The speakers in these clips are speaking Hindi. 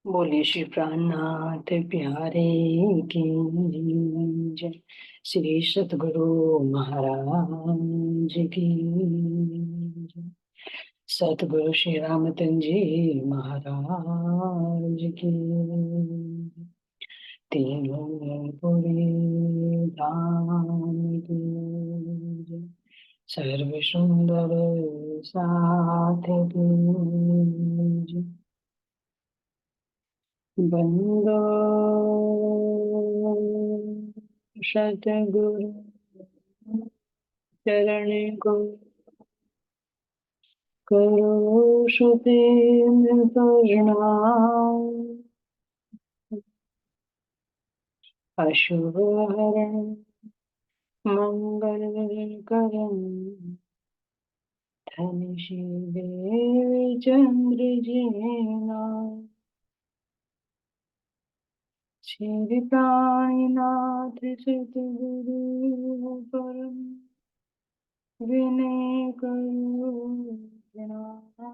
बोलिए श्री प्राणनाथ प्यारे की जय। श्री सतगुरु महाराज की जय। सतगुरु श्री रामचंद्र जी महाराज की जय। तीनों पुरी धाम की जय। सर्व सुंदर साथ की जय। बंदो सतगुरु चरण को करो सुप्रीम प्रणाम। अशुभ हरण मंगल करम धन शिव चंद्र जीना। श्री प्राणनाथ सतगुरु परम विनय करो प्रणाम।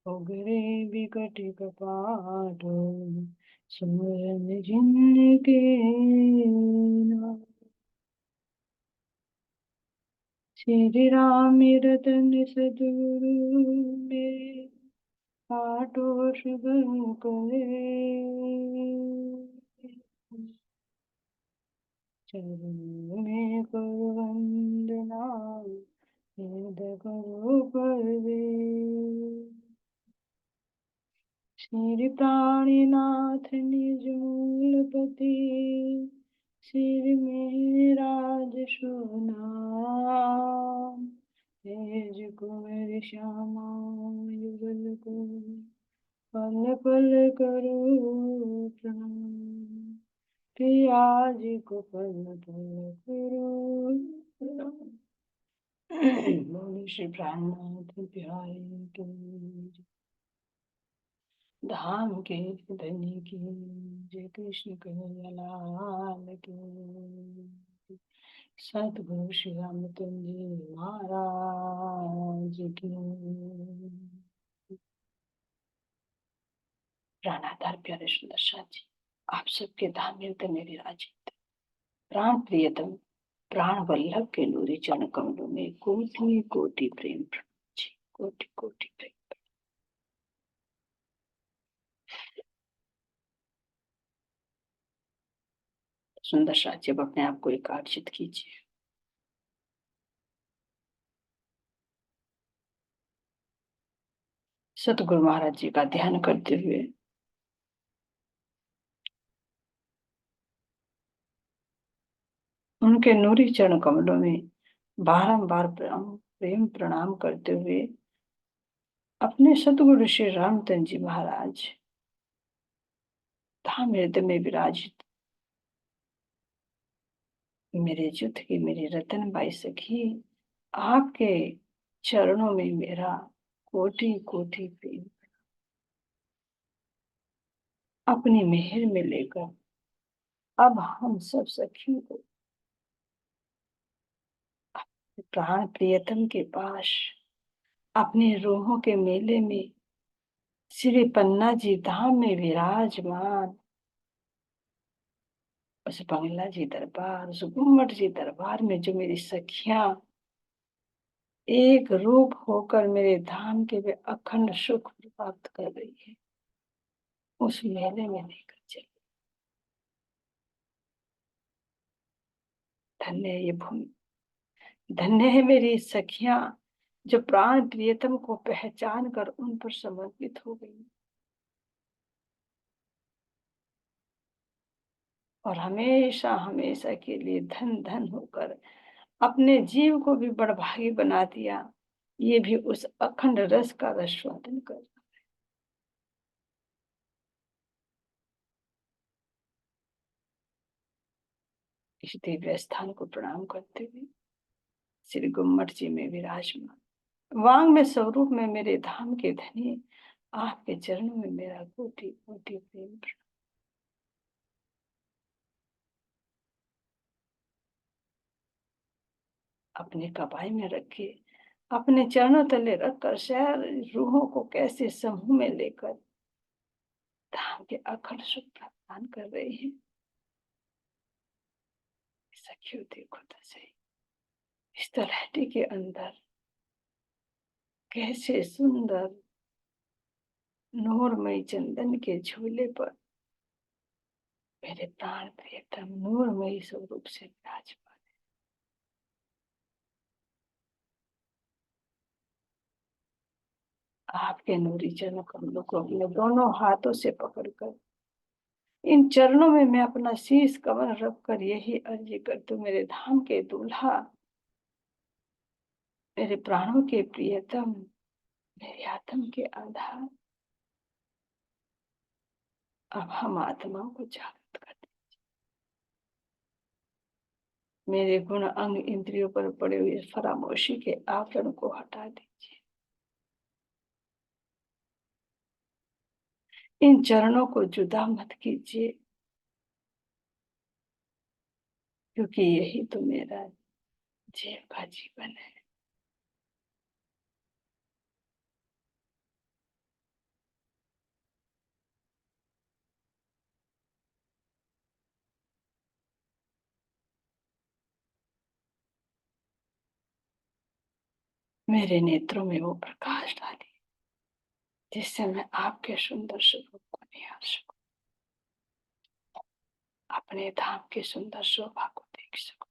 उगरे बिकट कपाटो सुमरन जिनके नाम। श्री राम रतन सतगुरु मेरे आटो शुभ करे। चरणों में करो वंदना हृदय करो प्रवेश। श्री प्राणीनाथ निज मूलपति सिर में राज सोनाम। तेज कुंवर श्यामा युगल को पल पल करो प्रणाम। पियाज को पल पल करो प्रणाम। बोले श्री प्राणनाथ बिहारी की धाम के धनी की जय। कृष्ण कन्हैया लाल की। सतगुरु श्री रामचंद्र जी महाराज की। प्राणाधार प्यारे सुंदर साथ जी, आप सबके धाम में में विराजित प्राण प्रियतम प्राण वल्लभ के नूरी चरण कमलों में कोटि कोटि प्रेम प्रणाम जी। कोटि कोटि प्रेम। सुंदर साथ जी, अब अपने आप को एकाग्रचित कीजिए। सतगुरु महाराज जी का ध्यान करते हुए उनके नूरी चरण कमलों में बारंबार प्रेम प्रणाम करते हुए अपने सतगुरु श्री रामचंद्र जी महाराज धाम हृदय में विराजित मेरे जुथ की मेरी रतन बाई सखी, आपके चरणों में मेरा कोटि कोटि प्रेम अपनी मेहर में लेकर अब हम सब सखियों को प्राण प्रियतम के पास अपने रूहों के मेले में श्री पन्ना जी धाम में विराजमान उस बंगला जी दरबार, उस गुम्मट जी दरबार में जो मेरी सखियां एक रूप होकर मेरे धाम के वे अखंड सुख प्राप्त कर रही है, उस मेले में लेकर चले। धन्य है ये भूमि, धन्य है मेरी सखियां जो प्राण प्रियतम को पहचान कर उन पर समर्पित हो गई और हमेशा हमेशा के लिए धन धन होकर अपने जीव को भी बड़भागी बना दिया। ये भी उस अखंड रस का रसवादन कर इस दिव्य स्थान को प्रणाम करते हुए श्री गुम्मट जी में विराजमान वांग में स्वरूप में मेरे धाम के धनी आपके चरणों में मेरा कोटि कोटि प्रेम प्रणाम। अपने कपाई में रखे अपने चरणों तले रखकर शहर रूहों को कैसे समूह में लेकर धाम के अखंड सुख प्रदान कर रही है। सखियों देखो तो सही, इस तलहटी के अंदर कैसे सुंदर नूरमय चंदन के झूले पर मेरे प्राण प्रियतम नूरमयी स्वरूप से विराजमान। आपके नूरी चरण कमलों को अपने दोनों हाथों से पकड़कर इन चरणों में मैं अपना शीश कमल रखकर यही अर्जी करती हूँ, मेरे धाम के दूल्हा, मेरे प्राणों के प्रियतम, मेरे आत्म के आधार, अब हम आत्माओं को जागृत कर दे। मेरे गुण अंग इंद्रियों पर पड़े हुए फरामोशी के आवरण को हटा दीजिए। इन चरणों को जुदा मत कीजिए, क्योंकि यही तो मेरा जीव का जीवन है। मेरे नेत्रों में वो प्रकाश डालिए जिससे मैं आपके सुंदर स्वरूप को निहार सकूं, अपने धाम की सुंदर शोभा को देख सकूं।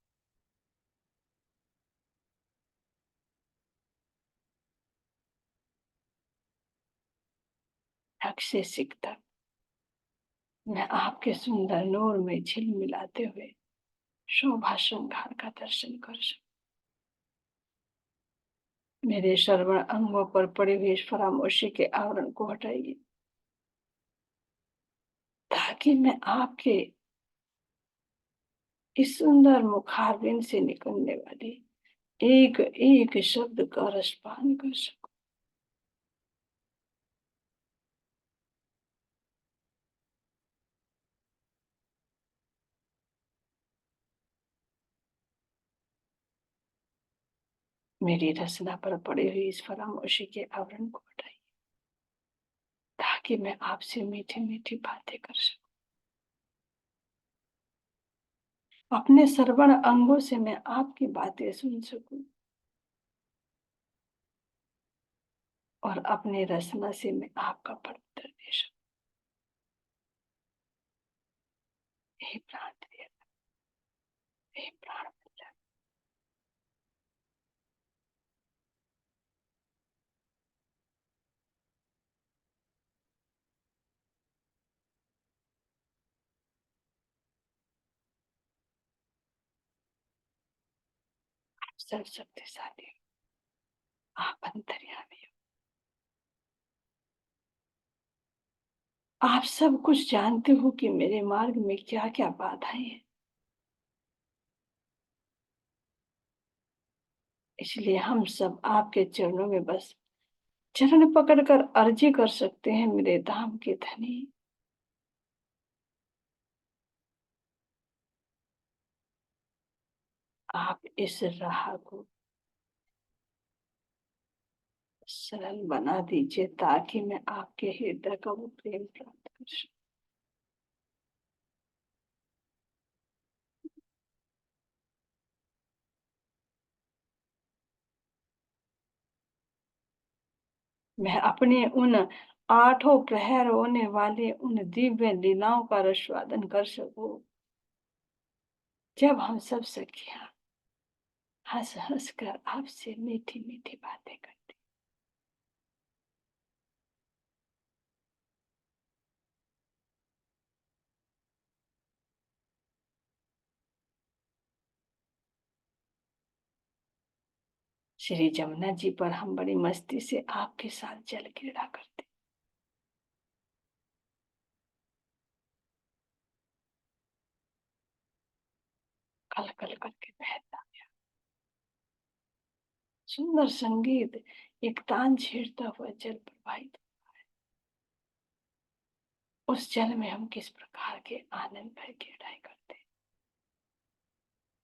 हक से सिख तक मैं आपके सुंदर नूर में झिलमिलाते हुए शोभा श्रृंगार का दर्शन कर सकूं। मेरे श्रवण अंगों पर पड़े हुए फरामोशी के आवरण को हटाइए, ताकि मैं आपके इस सुंदर मुखारबिंद से निकलने वाली एक एक शब्द का रसपान कर सकूं। मेरी रचना पर पड़ी हुई इस फरामोशी के आवरण को हटाइए, ताकि मैं आपसे मीठी मीठी बातें कर सकूं। अपने श्रवण अंगों से मैं आपकी बातें सुन सकूं और अपने रचना से मैं आपका पवित्र दे सकूं। हे प्राण प्रिय, हे प्राण प्रिय, आप सर्व शक्तिशाली हो, आप अंतर्यामी हो, आप सब कुछ जानते हो कि मेरे मार्ग में क्या क्या बाधाएं हैं। इसलिए हम सब आपके चरणों में बस चरण पकड़कर अर्जी कर सकते हैं, मेरे धाम के धनी, आप इस राह को सरल बना दीजिए, ताकि मैं आपके हृदय का वो प्रेम प्राप्त कर सकूं। मैं अपने उन आठों प्रहर होने वाले उन दिव्य लीलाओं का रसवादन कर सकूं, जब हम सब सखियां हंस हंस कर आपसे मीठी मीठी बातें करते। श्री जमुना जी पर हम बड़ी मस्ती से आपके साथ जल क्रीड़ा करते, कल कल करके बहता सुंदर संगीत एक तान छेड़ता हुआ जल प्रवाहित। उस जल में हम किस प्रकार के आनंद भर क्रीड़ाएं करते।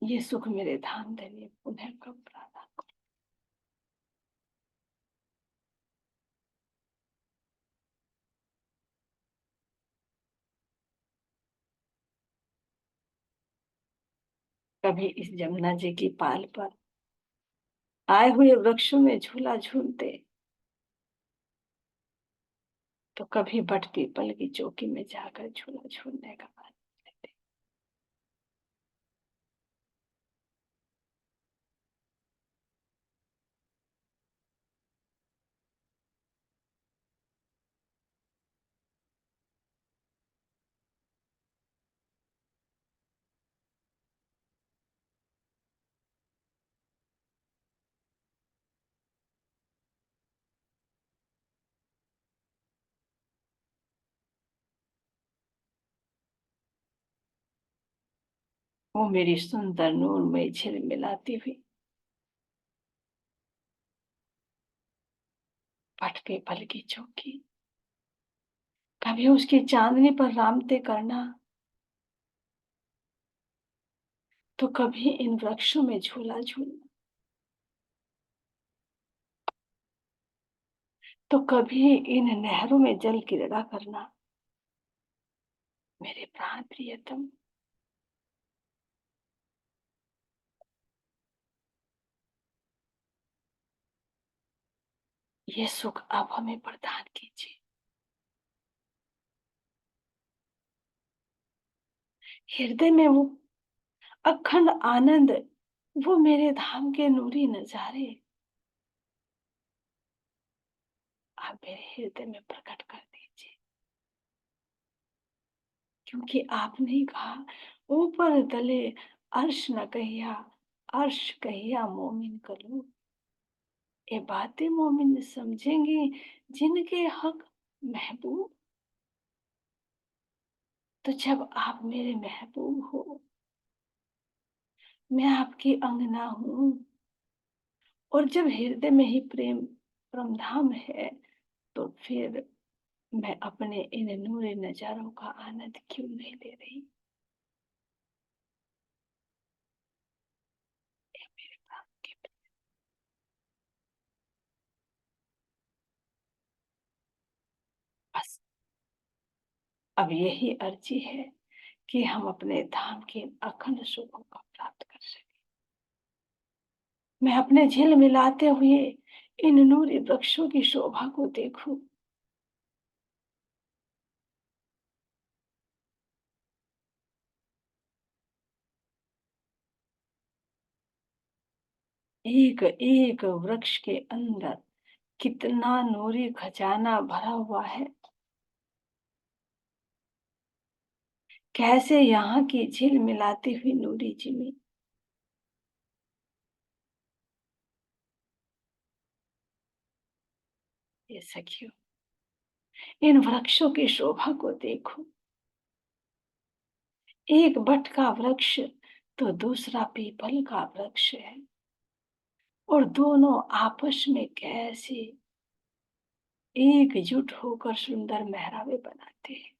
ये सुख मेरे धाम धनी पुनः कब प्राप्त कभी इस जमुना जी की पाल पर आए हुए वृक्षों में झूला झूलते, तो कभी बट पीपल की चौकी में जाकर झूला झूलने का आनंद लेते। वो मेरी सुंदर नूरमयी झिलमिलाती हुई बट पीपल की चौकी, कभी उसकी चांदनी पर रामते करना, तो कभी इन वृक्षों में झूला झूलना, तो कभी इन नहरों में जल क्रीड़ा करना। मेरे प्राण प्रियतम, ये सुख आप हमें प्रदान कीजिए। हृदय में वो अखंड आनंद, वो मेरे धाम के नूरी नजारे आप मेरे हृदय में प्रकट कर दीजिए। क्योंकि आपने ही कहा, ऊपर तले अर्श न कहिया, अर्श कहिया मोमिन कलू। ये बातें मोमिन समझेंगे जिनके हक महबूब। तो जब आप मेरे महबूब हो, मैं आपकी अंगना हूं, और जब हृदय में ही प्रेम परमधाम है, तो फिर मैं अपने इन नूरे नजारों का आनंद क्यों नहीं ले रही। ये मेरे प्राण के बस अब यही अर्जी है कि हम अपने धाम के अखंड सुखों का प्राप्त कर सकें। मैं अपने झिल मिलाते हुए इन नूरी वृक्षों की शोभा को देखूं। एक एक वृक्ष के अंदर कितना नूरी खजाना भरा हुआ है। कैसे यहाँ की झिल मिलाती हुई नूरी जिमी, ये सखियों, इन वृक्षों की शोभा को देखो। एक बट का वृक्ष तो दूसरा पीपल का वृक्ष है, और दोनों आपस में कैसे एकजुट होकर सुंदर मेहराबे बनाते हैं।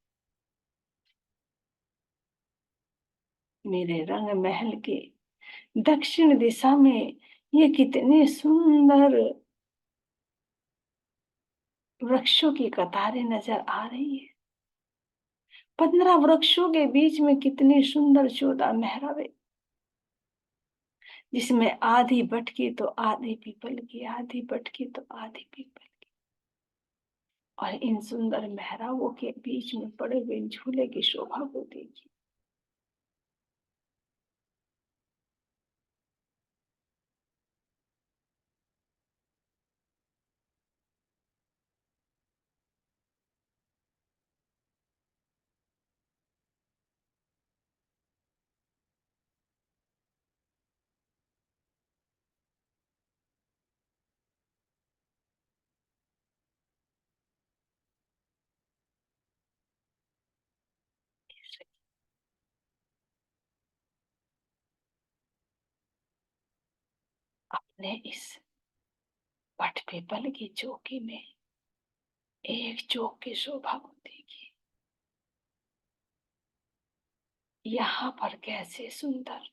मेरे रंग महल के दक्षिण दिशा में ये कितने सुंदर वृक्षों की कतारें नजर आ रही है। 15 वृक्षों के बीच में कितनी सुंदर 14 मेहराबे, जिसमें आधी बट की तो आधी पीपल की, आधी बट की तो आधी पीपल की। और इन सुंदर मेहराबों के बीच में पड़े हुए इन झूले की शोभा को देखिए। अपने इस बट पीपल की चौकी में एक चौक की शोभा को देखिए। यहाँ पर कैसे सुंदर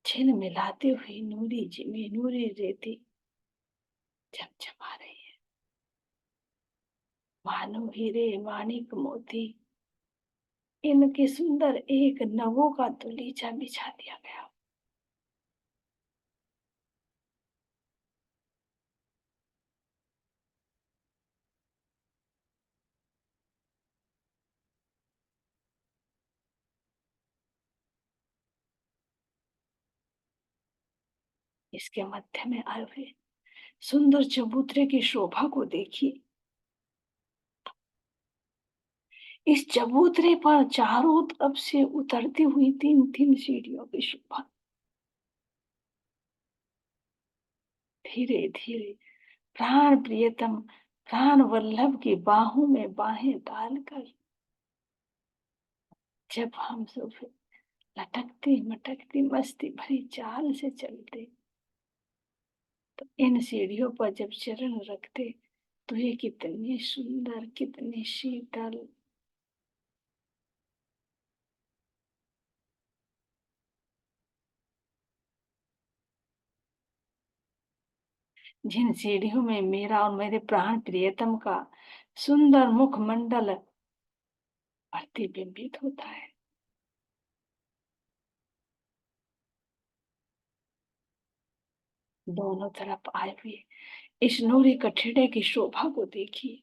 छिन मिलाती हुई नूरी जिमी, नूरी रेती झमझमा रही है। मानो हीरे माणिक मोती इनके सुंदर एक नवों का दलीचा बिछा दिया गया। इसके मध्य में आए हुए सुंदर चबूतरे की शोभा को देखिए। इस चबूतरे पर चारों तरफ से उतरती हुई तीन तीन सीढ़ियों की शोभा। धीरे धीरे प्राण प्रियतम, प्राण वल्लभ की बाहों में बाहें डालकर जब हम सब लटकती मटकती मस्ती भरी चाल से चलते, तो इन सीढ़ियों पर जब चरण रखते, तो ये कितनी सुंदर, कितनी शीतल, जिन सीढ़ियों में मेरा और मेरे प्राण प्रियतम का सुंदर मुखमंडल प्रतिबिंबित होता है। दोनों तरफ आए हुए इस नूरी कठिड़े की शोभा को देखिए।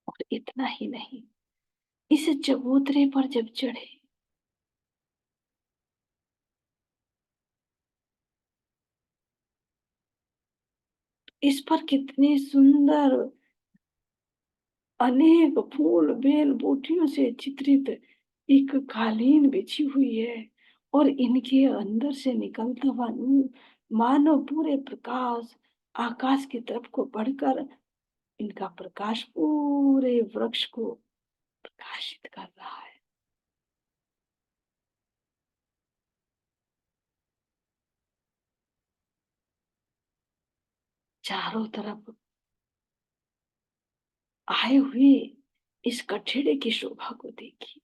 और इतना ही नहीं, इस चबूतरे पर जब चढ़े, इस पर कितनी सुंदर अनेक फूल बेल बूटियों से चित्रित एक कालीन बिछी हुई है। और इनके अंदर से निकलता हुआ नूर मानो पूरे प्रकाश आकाश की तरफ को बढ़कर इनका प्रकाश पूरे वृक्ष को प्रकाशित कर रहा है। चारों तरफ आए हुए इस कठेड़े की शोभा को देखिए।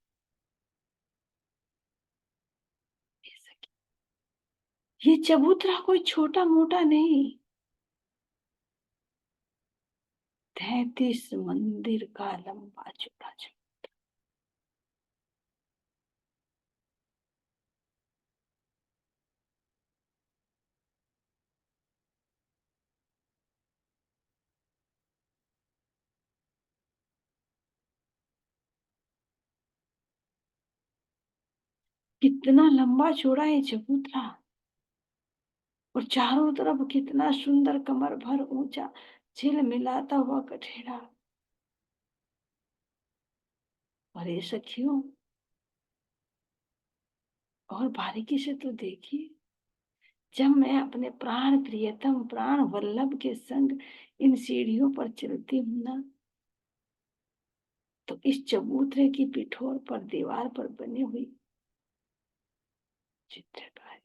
ये चबूतरा कोई छोटा मोटा नहीं, 33 मंदिर का लंबा चौड़ा चबूतरा। कितना लंबा चौड़ा है चबूतरा, और चारों तरफ कितना सुंदर कमर भर ऊंचा झिलमिलाता हुआ कठेड़ा। और ये सखियों, और बारीकी से तो देखिए, जब मैं अपने प्राण प्रियतम प्राण वल्लभ के संग इन सीढ़ियों पर चलती हूँ ना, तो इस चबूतरे की पिठोर पर दीवार पर बनी हुई चित्रकारी,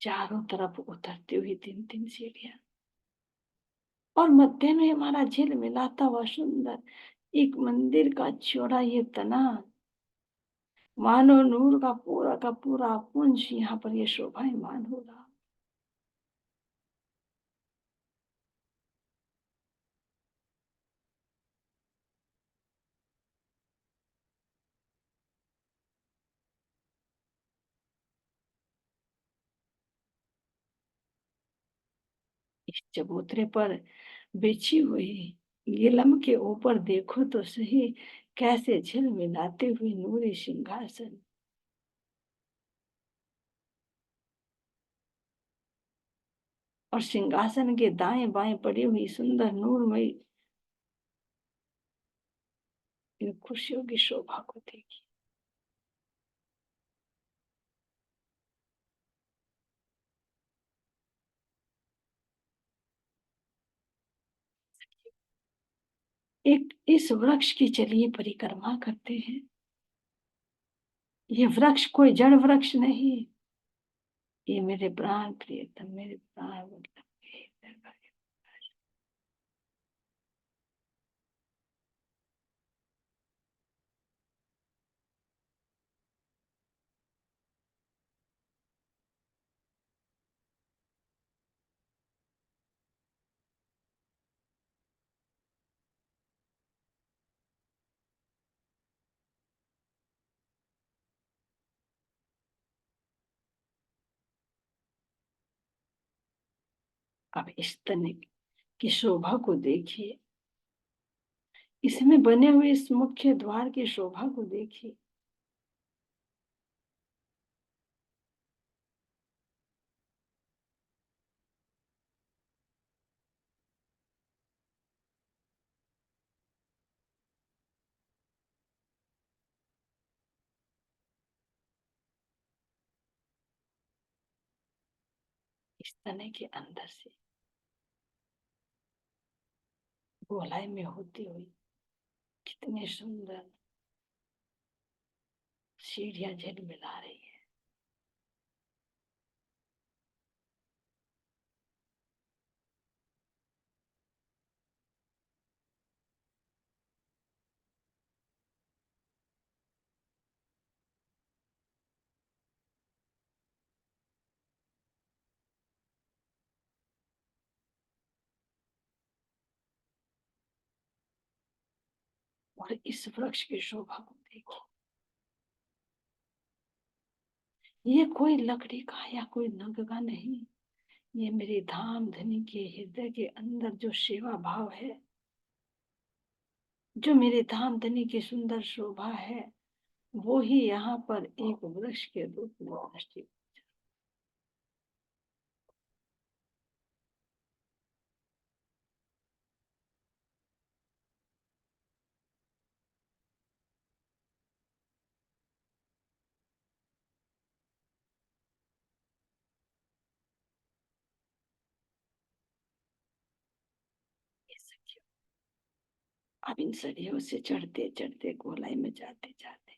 चारों तरफ उतरती हुई तीन तीन सीढ़ियां, और मध्य में हमारा झिल मिलाता हुआ सुंदर एक मंदिर का चौड़ा ये तना, मानो नूर का पूरा पुंज यहाँ पर ये शोभायमान हो रहा। इस चबूतरे पर बिछी हुई गिलम के ऊपर देखो तो सही, कैसे झिलमिलाते हुए नूरी सिंहासन, और सिंहासन के दाएं बाएं पड़ी हुई सुंदर नूरमयी इन खुशियों की शोभा को देखी। एक इस वृक्ष की चलिए परिक्रमा करते हैं। ये वृक्ष कोई जड़ वृक्ष नहीं, ये मेरे प्राण प्रियतम, मेरे प्राण मतलब अब इस तने की शोभा को देखिए, इसमें बने हुए इस मुख्य द्वार की शोभा को देखिए। इस तने के अंदर से गोलाई में होती हुई कितनी सुंदर सीढ़ियां झिलमिला रही है। और इस वृक्ष की शोभा को देखो, ये कोई लकड़ी का या कोई नग का नहीं, ये मेरे धाम धनी के हृदय के अंदर जो सेवा भाव है, जो मेरे धाम धनी की सुंदर शोभा है, वो ही यहाँ पर एक वृक्ष के रूप में दृष्टि। अब इन सीढ़ियों से चढ़ते चढ़ते गोलाई में जाते जाते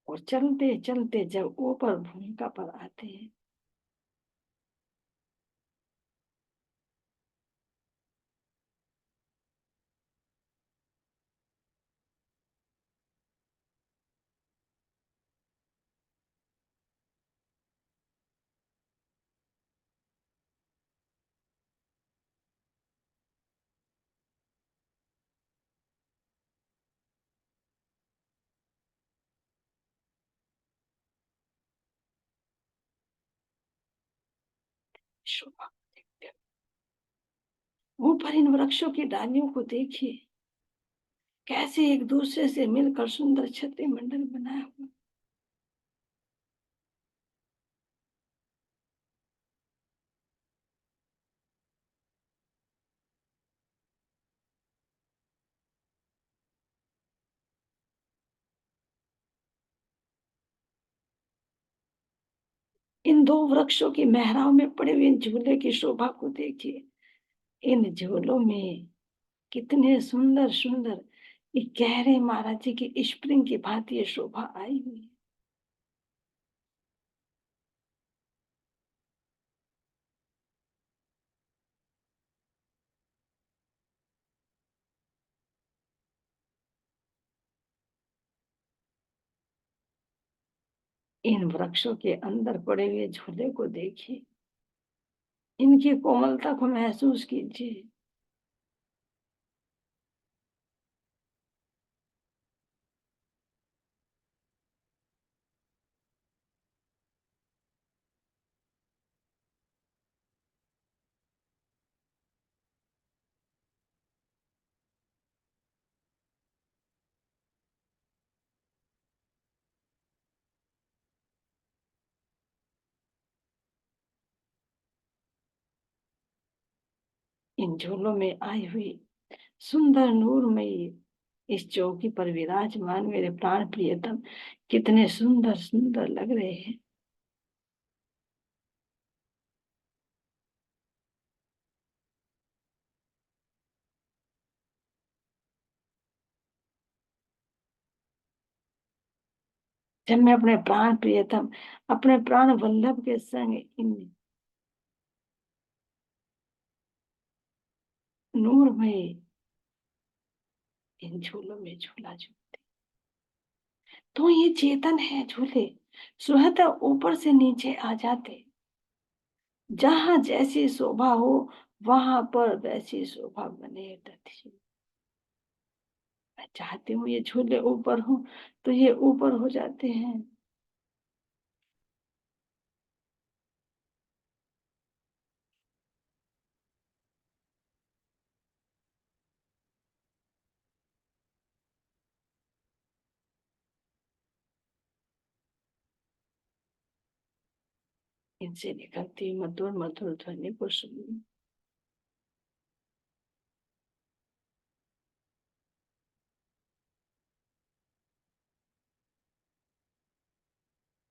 और चलते चलते जब ऊपर भूमिका पर आते हैं, शोभा को देखते हैं। ऊपर इन वृक्षों की डालियों को देखिए, कैसे एक दूसरे से मिलकर सुंदर छत्रि मंडल बनाया हुआ। इन दो वृक्षों की मेहराव में पड़े हुए इन झूले की शोभा को देखिए। इन झूलों में कितने सुंदर सुंदर ये गहरे महाराज जी की स्प्रिंग की भांति ये शोभा आई हुई है। इन वृक्षों के अंदर पड़े हुए झूले को देखिए, इनकी कोमलता को महसूस कीजिए। इन झूलों में आई हुई सुंदर नूरमयी इस चौकी पर विराजमान मेरे प्राण प्रियतम कितने सुंदर सुंदर लग रहे हैं। जब मैं अपने प्राण प्रियतम अपने प्राण वल्लभ के संग इन नूरमय इन झूलों में झूला झूलती, तो ये चेतन है झूले स्वतः ऊपर से नीचे आ जाते, जहां जैसी शोभा हो वहां पर वैसी शोभा बने रहती। मैं चाहती हूँ ये झूले ऊपर हो तो ये ऊपर हो जाते हैं। इनसे निकलती मधुर मधुर ध्वनि को सुन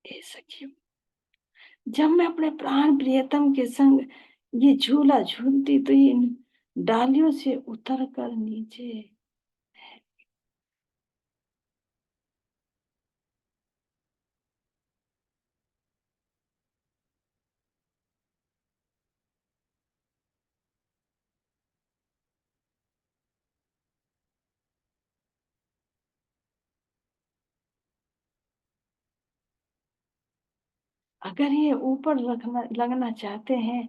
ए सखियों, जब मैं अपने प्राण प्रियतम के संग ये झूला झूलती तो इन डालियों से उतर कर नीचे अगर ये ऊपर रखना लगना चाहते हैं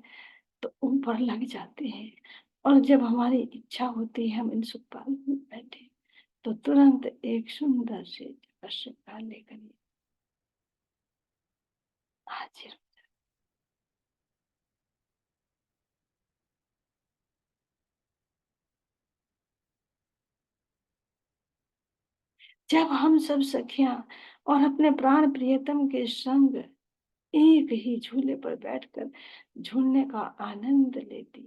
तो ऊपर लग जाते हैं, और जब हमारी इच्छा होती है हम इन सुखपाल में बैठे तो तुरंत एक सुंदर से जगह लेकर ये हाजिर। जब हम सब सखियां और अपने प्राण प्रियतम के संग एक ही झूले पर बैठकर झूलने का आनंद लेती,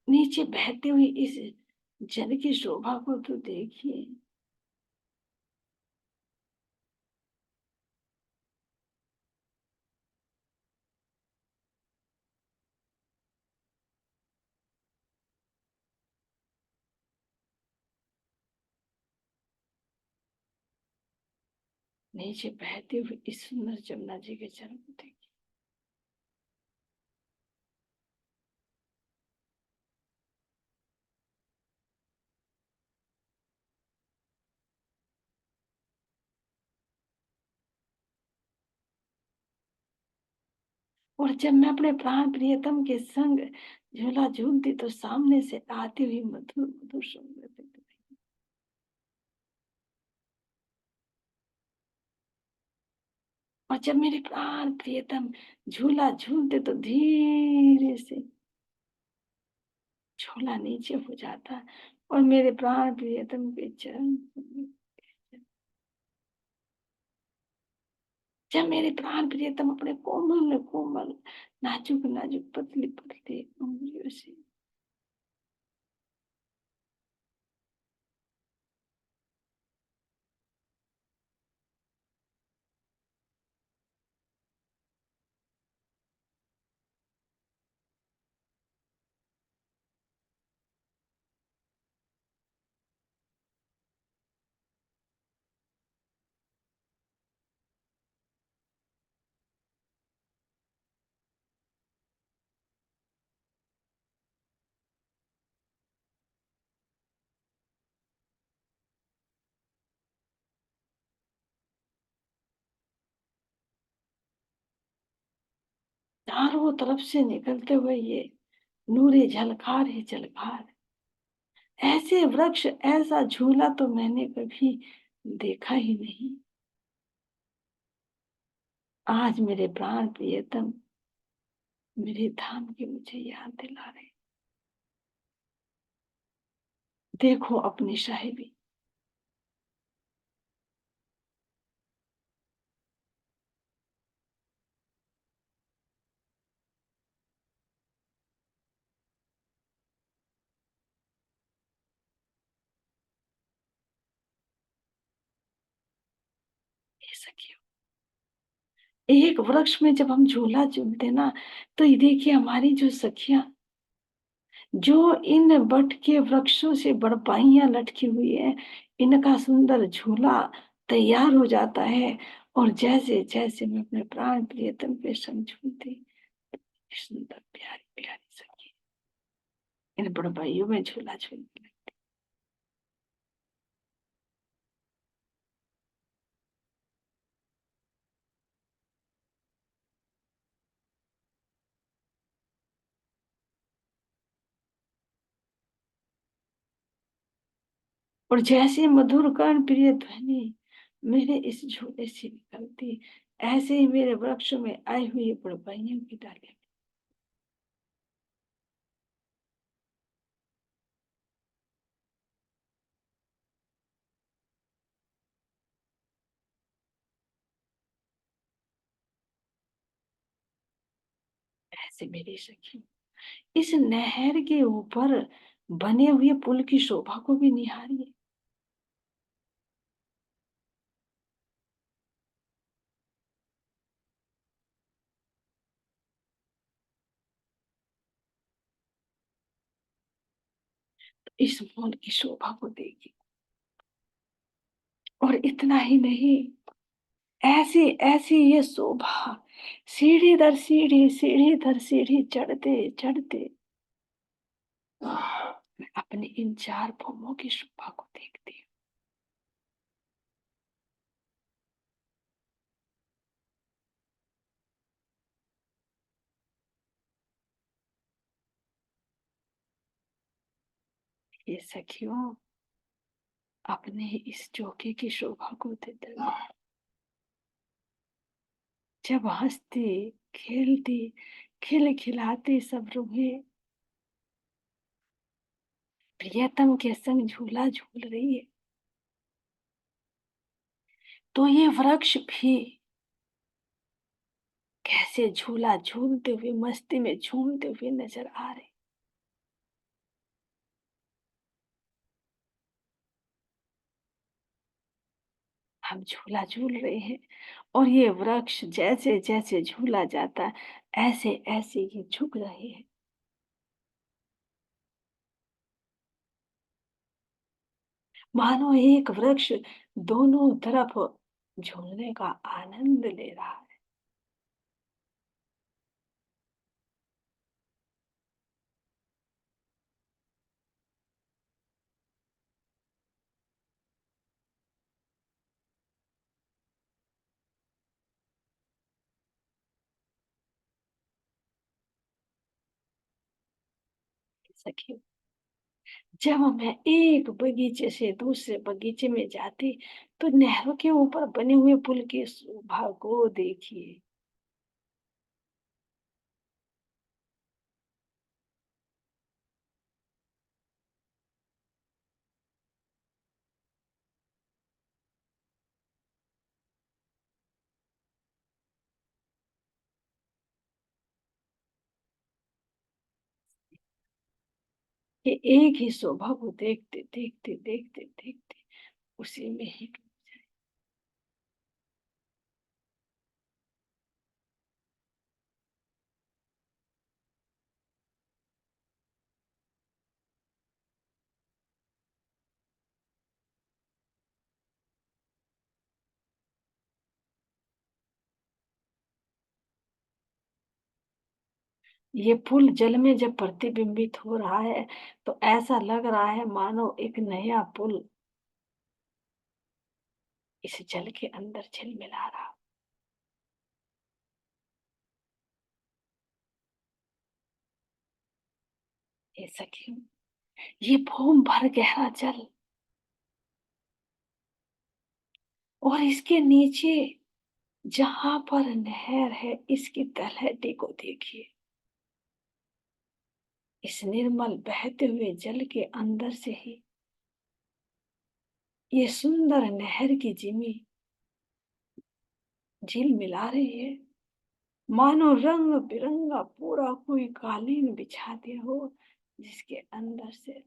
नीचे बहती हुई इस जल की शोभा को तो देखिए। नीचे बहती हुई इस सुंदर जमुना जी के जल को देखिए। और जब मैं अपने प्राण प्रियतम के संग झूला झूलती तो सामने से आती हुई मधुर मधुर सुंदर दिखती। और जब मेरे प्राण प्रियतम झूला झूलते तो धीरे से झूला नीचे हो जाता और मेरे प्राण प्रियतम के चरण, जब मेरे प्राण प्रियतम अपने कोमल कोमल नाजुक नाजुक पतली पतली उंगलियों से चारों तरफ से निकलते हुए ये नूरे झलकार ही झलकार, ऐसे वृक्ष ऐसा झूला तो मैंने कभी देखा ही नहीं। आज मेरे प्राण प्रियतम मेरे धाम की मुझे याद दिला रहे। देखो अपनी साहिबी। ये सखियों, एक वृक्ष में जब हम झूला झूलते ना, तो ये देखिए हमारी जो सखियां, जो इन बट के वृक्षों से बड़पाइयां लटकी हुई है, इनका सुंदर झूला तैयार हो जाता है। और जैसे जैसे मैं अपने प्राण प्रियतम पे संग झूलती, सुंदर प्यारी प्यारी सखी इन बड़पाइयों में झूला झूलती। और जैसे मधुर कर्ण प्रिय ध्वनि मेरे इस झूले से निकलती, ऐसे ही मेरे वृक्ष में आई हुई बड़पाइयों की डाली, ऐसे मेरी सखी इस नहर के ऊपर बने हुए पुल की शोभा को भी निहारिए। इस पुल की शोभा को देखिए। और इतना ही नहीं, ऐसी ऐसी ये शोभा सीढ़ी दर सीढ़ी, सीढ़ी दर सीढ़ी चढ़ते चढ़ते मैं अपने इन चार भूमों की शोभा को देखती हूँ। ये सखियों, अपने इस चौके की शोभा को देते, जब हंसती खेलती खिलखिलाती सब रूहें प्रियतम के संग झूला झूल रही है, तो ये वृक्ष भी कैसे झूला झूलते हुए मस्ती में झूमते हुए नजर आ रहे। हम झूला झूल रहे हैं, और ये वृक्ष जैसे जैसे झूला जाता है, ऐसे ऐसे ये झुक रहे हैं। मानो एक वृक्ष दोनों तरफ झूलने का आनंद ले रहा है। सखी, जब मैं एक बगीचे से दूसरे बगीचे में जाती, तो नहरों के ऊपर बने हुए पुल की शोभा को देखिए। कि एक ही शोभा को देखते देखते देखते देखते उसी में ही डूब जाए। ये पुल जल में जब प्रतिबिंबित हो रहा है, तो ऐसा लग रहा है मानो एक नया पुल इस जल के अंदर झिलमिला रहा। ये सखी, ये भूम भर गहरा जल, और इसके नीचे जहां पर नहर है, इसकी तलहटी को देखिए। इस निर्मल बहते हुए जल के अंदर से ही ये सुंदर नहर की जिमी झील मिला रही है, मानो रंग बिरंगा पूरा कोई कालीन बिछा दिया हो, जिसके अंदर से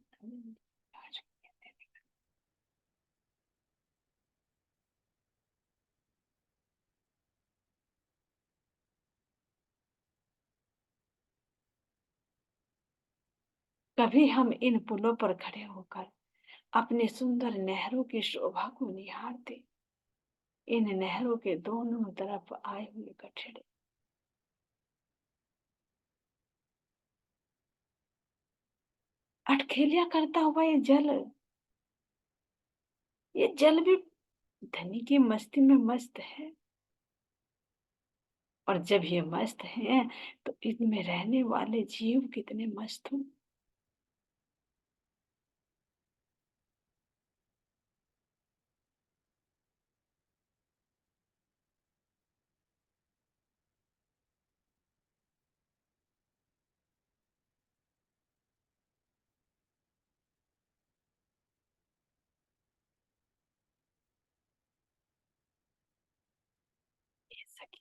कभी हम इन पुलों पर खड़े होकर अपने सुंदर नहरों की शोभा को निहारते, इन नहरों के दोनों तरफ आए हुए गठड़े, अटखेलिया करता हुआ ये जल भी धनी की मस्ती में मस्त है। और जब ये मस्त हैं, तो इनमें रहने वाले जीव कितने मस्त हों। ये सखी,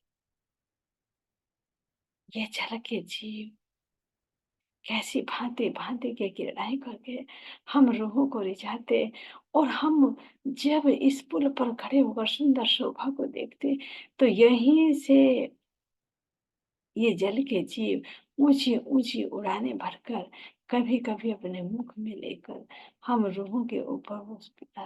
ये जल के जीव कैसी भांति भांति के क्रीड़ाएं करके हम रूहों को रिझाते, और हम जब इस पुल पर खड़े होकर सुंदर शोभा को देखते, तो यहीं से ये जल के जीव ऊंची ऊंची उड़ाने भरकर कभी कभी अपने मुख में लेकर हम रूहों के ऊपर उस पिता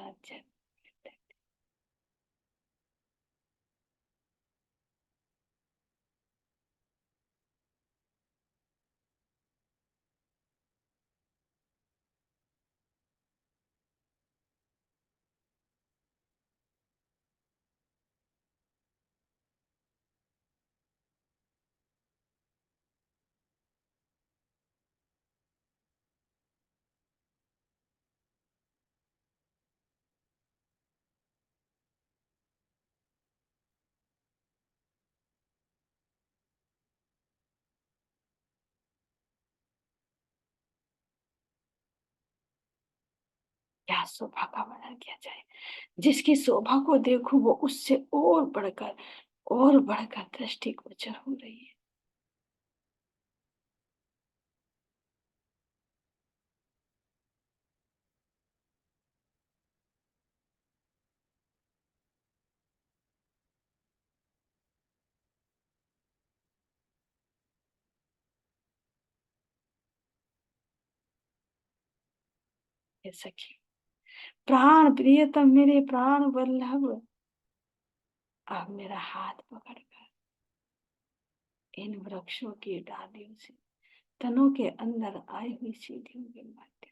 क्या शोभा का वर्णन किया जाए। जिसकी शोभा को देखो वो उससे और बढ़कर दृष्टिगोचर हो रही है। ये सखी, प्राण प्रियतम मेरे प्राण वल्लभ, अब मेरा हाथ पकड़कर इन वृक्षों की डालियों से तनों के अंदर आई हुई सीढ़ियों के माध्यम